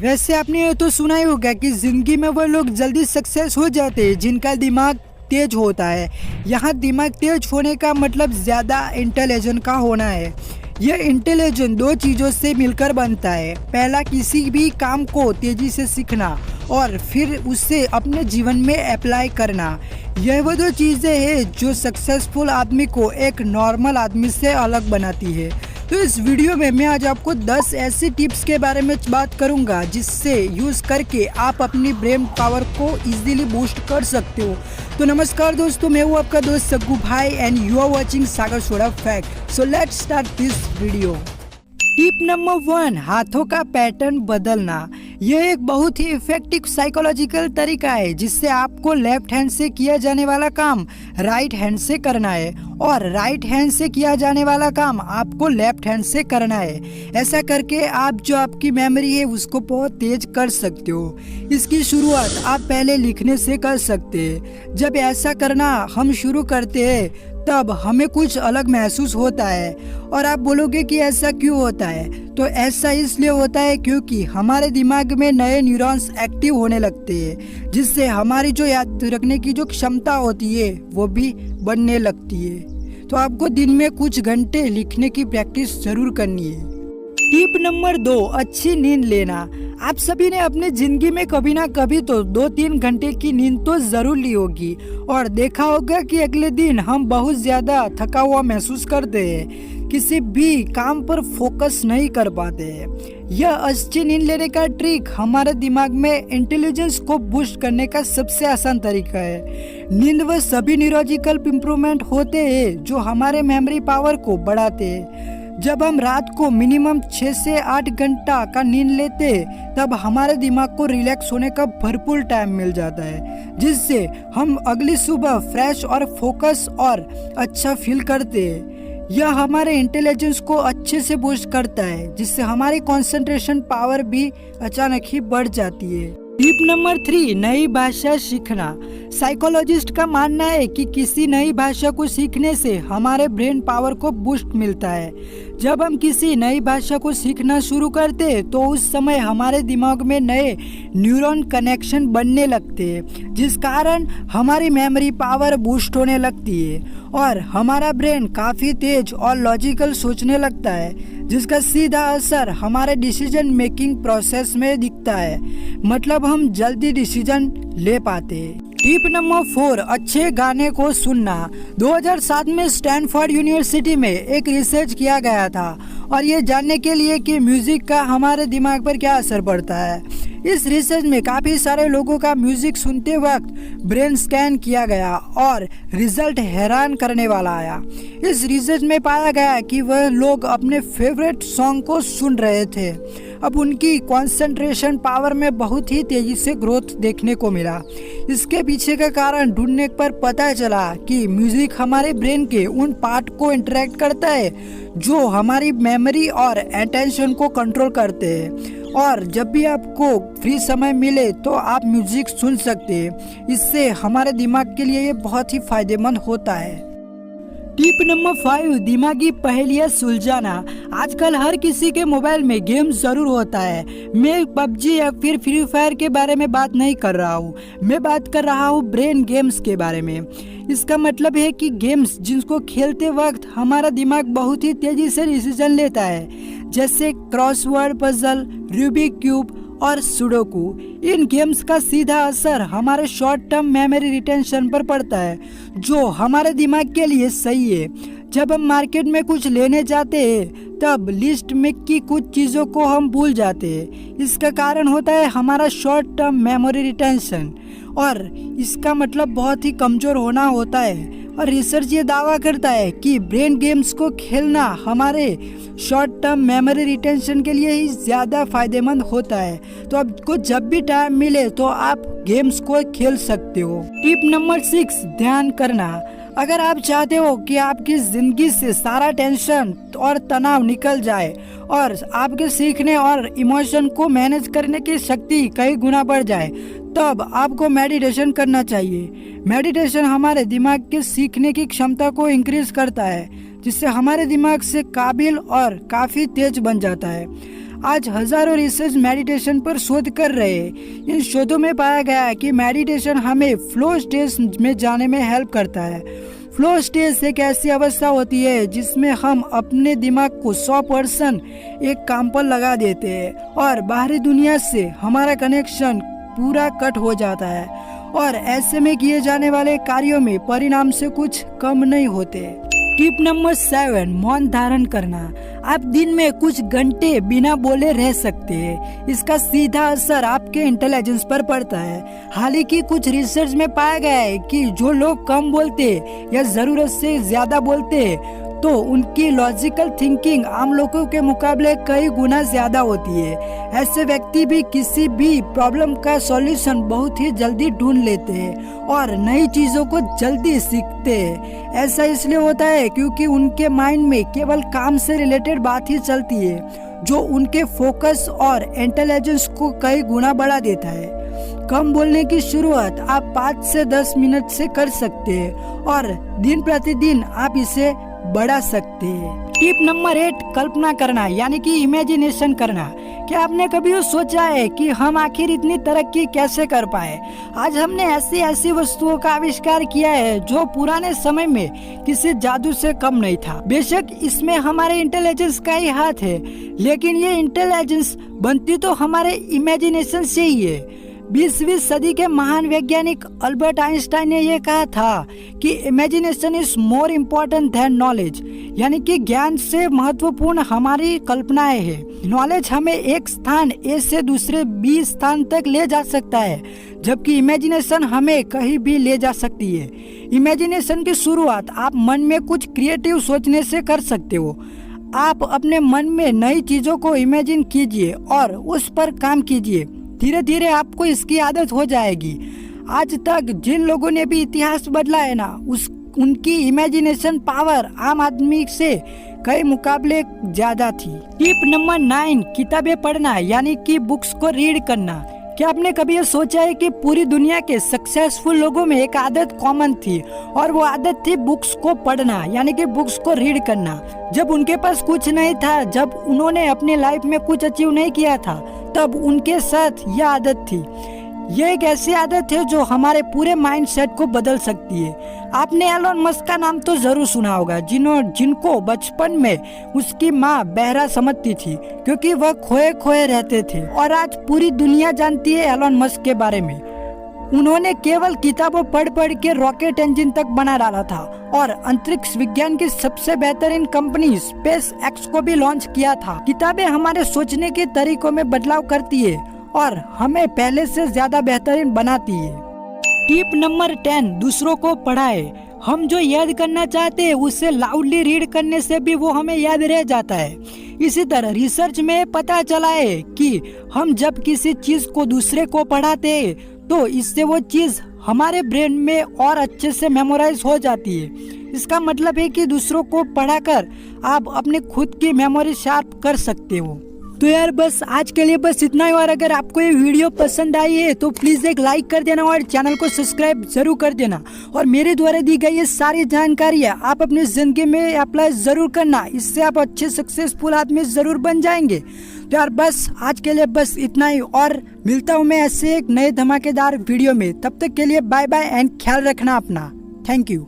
वैसे आपने ये तो सुना ही होगा कि जिंदगी में वो लोग जल्दी सक्सेस हो जाते हैं जिनका दिमाग तेज होता है। यहाँ दिमाग तेज होने का मतलब ज़्यादा इंटेलिजेंट का होना है। यह इंटेलिजेंट दो चीज़ों से मिलकर बनता है। पहला, किसी भी काम को तेज़ी से सीखना और फिर उसे अपने जीवन में अप्लाई करना। यह वो दो चीज़ें हैं जो सक्सेसफुल आदमी को एक नॉर्मल आदमी से अलग बनाती है। तो इस वीडियो में मैं आज आपको 10 ऐसी टिप्स के बारे में बात करूंगा जिससे यूज़ करके आप अपनी ब्रेन पावर को इजीली बूस्ट कर सकते हो। तो नमस्कार दोस्तों, मैं हूँ आपका दोस्त सग्गू भाई and you are watching Sagar soda fact. So let's start this video. Tip number 1, हाथों का पैटर्न बदलना। यह एक बहुत ही इफेक्टिव साइकोलॉजिकल तरीका है जिससे आपको लेफ्ट हैंड से किया जाने वाला काम राइट हैंड से करना है और राइट हैंड से किया जाने वाला काम आपको लेफ्ट हैंड से करना है। ऐसा करके आप जो आपकी मेमोरी है उसको बहुत तेज कर सकते हो। इसकी शुरुआत आप पहले लिखने से कर सकते हैं। जब ऐसा करना हम शुरू करते हैं तब हमें कुछ अलग महसूस होता है और आप बोलोगे कि ऐसा क्यों होता है। तो ऐसा इसलिए होता है क्योंकि हमारे दिमाग में नए न्यूरॉन्स एक्टिव होने लगते हैं जिससे हमारी जो याद रखने की जो क्षमता होती है वो भी बढ़ने लगती है। तो आपको दिन में कुछ घंटे लिखने की प्रैक्टिस जरूर करनी है। टिप नंबर 2, अच्छी नींद लेना। आप सभी ने अपनी जिंदगी में कभी ना कभी तो 2-3 घंटे की नींद तो जरूर ली होगी और देखा होगा कि अगले दिन हम बहुत ज्यादा थका हुआ महसूस करते हैं, किसी भी काम पर फोकस नहीं कर पाते हैं। यह अच्छी नींद लेने का ट्रिक हमारे दिमाग में इंटेलिजेंस को बूस्ट करने का सबसे आसान तरीका है। नींद व सभी न्यूरोलॉजिकल इंप्रूवमेंट होते हैं जो हमारे मेमोरी पावर को बढ़ाते हैं। जब हम रात को मिनिमम 6 से 8 घंटा का नींद लेते तब हमारे दिमाग को रिलैक्स होने का भरपूर टाइम मिल जाता है जिससे हम अगली सुबह फ्रेश और फोकस और अच्छा फील करते हैं। यह हमारे इंटेलिजेंस को अच्छे से बूस्ट करता है जिससे हमारी कंसंट्रेशन पावर भी अचानक ही बढ़ जाती है। टिप नंबर 3, नई भाषा सीखना। साइकोलॉजिस्ट का मानना है कि किसी नई भाषा को सीखने से हमारे ब्रेन पावर को बूस्ट मिलता है। जब हम किसी नई भाषा को सीखना शुरू करते हैं तो उस समय हमारे दिमाग में नए न्यूरॉन कनेक्शन बनने लगते हैं जिस कारण हमारी मेमोरी पावर बूस्ट होने लगती है और हमारा ब्रेन काफ़ी तेज और लॉजिकल सोचने लगता है जिसका सीधा असर हमारे डिसीजन मेकिंग प्रोसेस में दिखता है। मतलब हम जल्दी डिसीजन ले पाते हैं। टिप नंबर 4, अच्छे गाने को सुनना। 2007 में स्टैनफोर्ड यूनिवर्सिटी में एक रिसर्च किया गया था और ये जानने के लिए कि म्यूजिक का हमारे दिमाग पर क्या असर पड़ता है। इस रिसर्च में काफ़ी सारे लोगों का म्यूजिक सुनते वक्त ब्रेन स्कैन किया गया और रिजल्ट हैरान करने वाला आया। इस रिसर्च में पाया गया कि वह लोग अपने फेवरेट सॉन्ग को सुन रहे थे। अब उनकी कंसंट्रेशन पावर में बहुत ही तेजी से ग्रोथ देखने को मिला। इसके पीछे का कारण ढूंढने पर पता चला कि म्यूजिक हमारे ब्रेन के उन पार्ट को इंटरेक्ट करता है जो हमारी मेमोरी और अटेंशन को कंट्रोल करते हैं। और जब भी आपको फ्री समय मिले तो आप म्यूजिक सुन सकते हैं। इससे हमारे दिमाग के लिए ये बहुत ही फायदेमंद होता है। टिप नंबर 5, दिमागी पहेलियां सुलझाना। आजकल हर किसी के मोबाइल में गेम जरूर होता है। मैं पबजी या फिर फ्री फायर के बारे में बात नहीं कर रहा हूँ, मैं बात कर रहा हूँ ब्रेन गेम्स के बारे में। इसका मतलब है कि गेम्स जिनको खेलते वक्त हमारा दिमाग बहुत ही तेजी से डिसीजन लेता है, जैसे क्रॉसवर्ड पजल, रूबिक क्यूब और सुडोकू। इन गेम्स का सीधा असर हमारे शॉर्ट टर्म मेमोरी रिटेंशन पर पड़ता है जो हमारे दिमाग के लिए सही है। जब हम मार्केट में कुछ लेने जाते हैं तब लिस्ट में की कुछ चीज़ों को हम भूल जाते हैं। इसका कारण होता है हमारा शॉर्ट टर्म मेमोरी रिटेंशन और इसका मतलब बहुत ही कमज़ोर होना होता है। और रिसर्च ये दावा करता है कि ब्रेन गेम्स को खेलना हमारे शॉर्ट टर्म मेमोरी रिटेंशन के लिए ही ज़्यादा फायदेमंद होता है। तो आपको जब भी टाइम मिले तो आप गेम्स को खेल सकते हो। टिप नंबर 6, ध्यान करना। अगर आप चाहते हो कि आपकी ज़िंदगी से सारा टेंशन और तनाव निकल जाए और आपके सीखने और इमोशन को मैनेज करने की शक्ति कई गुना बढ़ जाए तब आपको मेडिटेशन करना चाहिए। मेडिटेशन हमारे दिमाग के सीखने की क्षमता को इंक्रीज करता है जिससे हमारे दिमाग से काबिल और काफ़ी तेज बन जाता है। आज हजारों रिसर्च मेडिटेशन पर शोध कर रहे हैं। इन शोधों में पाया गया है कि मेडिटेशन हमें फ्लो स्टेज में जाने में हेल्प करता है। फ्लो स्टेज एक ऐसी अवस्था होती है जिसमें हम अपने दिमाग को 100% एक काम पर लगा देते हैं और बाहरी दुनिया से हमारा कनेक्शन पूरा कट हो जाता है और ऐसे में किए जाने वाले कार्यों में परिणाम से कुछ कम नहीं होते। टिप नंबर 7, मौन धारण करना। आप दिन में कुछ घंटे बिना बोले रह सकते हैं। इसका सीधा असर आपके इंटेलिजेंस पर पड़ता है। हालांकि कुछ रिसर्च में पाया गया है कि जो लोग कम बोलते या जरूरत से ज्यादा बोलते तो उनकी लॉजिकल थिंकिंग आम लोगों के मुकाबले कई गुना ज्यादा होती है। ऐसे व्यक्ति भी किसी भी प्रॉब्लम का सॉल्यूशन बहुत ही जल्दी ढूंढ लेते हैं और नई चीजों को जल्दी सीखते हैं। ऐसा इसलिए होता है क्योंकि उनके माइंड में केवल काम से रिलेटेड बात ही चलती है, जो उनके फोकस और इंटेलिजेंस को कई गुना बढ़ा देता है। कम बोलने की शुरुआत आप 5 से 10 मिनट से कर सकते हैं और दिन प्रतिदिन आप इसे बढ़ा सकते हैं। टिप नंबर 8, कल्पना करना यानी कि इमेजिनेशन करना। क्या आपने कभी सोचा है कि हम आखिर इतनी तरक्की कैसे कर पाए? आज हमने ऐसी वस्तुओं का आविष्कार किया है जो पुराने समय में किसी जादू से कम नहीं था। बेशक इसमें हमारे इंटेलिजेंस का ही हाथ है, लेकिन ये इंटेलिजेंस बनती तो हमारे इमेजिनेशन से ही है। 20वीं सदी के महान वैज्ञानिक अल्बर्ट आइंस्टाइन ने यह कहा था कि imagination is more important then knowledge, यानी कि ज्ञान से महत्वपूर्ण हमारी कल्पनाएं हैं। नॉलेज हमें एक स्थान ए से दूसरे बी स्थान तक ले जा सकता है, जबकि इमेजिनेशन हमें कहीं भी ले जा सकती है। इमेजिनेशन की शुरुआत आप मन में कुछ क्रिएटिव सोचने से कर सकते हो। आप अपने मन में नई चीजों को इमेजिन कीजिए और उस पर काम कीजिए। धीरे धीरे आपको इसकी आदत हो जाएगी। आज तक जिन लोगों ने भी इतिहास बदला है ना, उनकी इमेजिनेशन पावर आम आदमी से कई मुकाबले ज्यादा थी। टिप नंबर 9, किताबें पढ़ना यानी कि बुक्स को रीड करना। क्या आपने कभी ये सोचा है कि पूरी दुनिया के सक्सेसफुल लोगों में एक आदत कॉमन थी और वो आदत थी बुक्स को पढ़ना यानी कि बुक्स को रीड करना। जब उनके पास कुछ नहीं था, जब उन्होंने अपनी लाइफ में कुछ अचीव नहीं किया था, तब उनके साथ यह आदत थी। ये एक ऐसी आदत है जो हमारे पूरे माइंडसेट को बदल सकती है। आपने एलोन मस्क का नाम तो जरूर सुना होगा, जिनको बचपन में उसकी माँ बहरा समझती थी क्योंकि वह खोए खोए रहते थे, और आज पूरी दुनिया जानती है एलोन मस्क के बारे में। उन्होंने केवल किताबों पढ़ के रॉकेट इंजन तक बना डाला था और अंतरिक्ष विज्ञान की सबसे बेहतरीन कंपनी स्पेस एक्स को भी लॉन्च किया था। किताबें हमारे सोचने के तरीकों में बदलाव करती है और हमें पहले से ज्यादा बेहतरीन बनाती है। टिप नंबर 10, दूसरों को पढ़ाए। हम जो याद करना चाहते हैं उसे लाउडली रीड करने से भी वो हमें याद रह जाता है। इसी तरह रिसर्च में पता चला है कि हम जब किसी चीज को दूसरे को पढ़ाते हैं तो इससे वो चीज हमारे ब्रेन में और अच्छे से मेमोराइज हो जाती है। इसका मतलब है कि दूसरों को पढ़ाकर आप अपने खुद की मेमोरी शार्प कर सकते हो। तो यार बस आज के लिए बस इतना ही, और अगर आपको ये वीडियो पसंद आई है तो प्लीज एक लाइक कर देना और चैनल को सब्सक्राइब जरूर कर देना। और मेरे द्वारा दी गई ये सारी जानकारियाँ आप अपनी जिंदगी में अप्लाई जरूर करना, इससे आप अच्छे सक्सेसफुल आदमी जरूर बन जाएंगे। तो यार बस आज के लिए बस इतना ही, और मिलता हूँ मैं ऐसे एक नए धमाकेदार वीडियो में। तब तक के लिए बाय बाय एंड ख्याल रखना अपना। Thank you.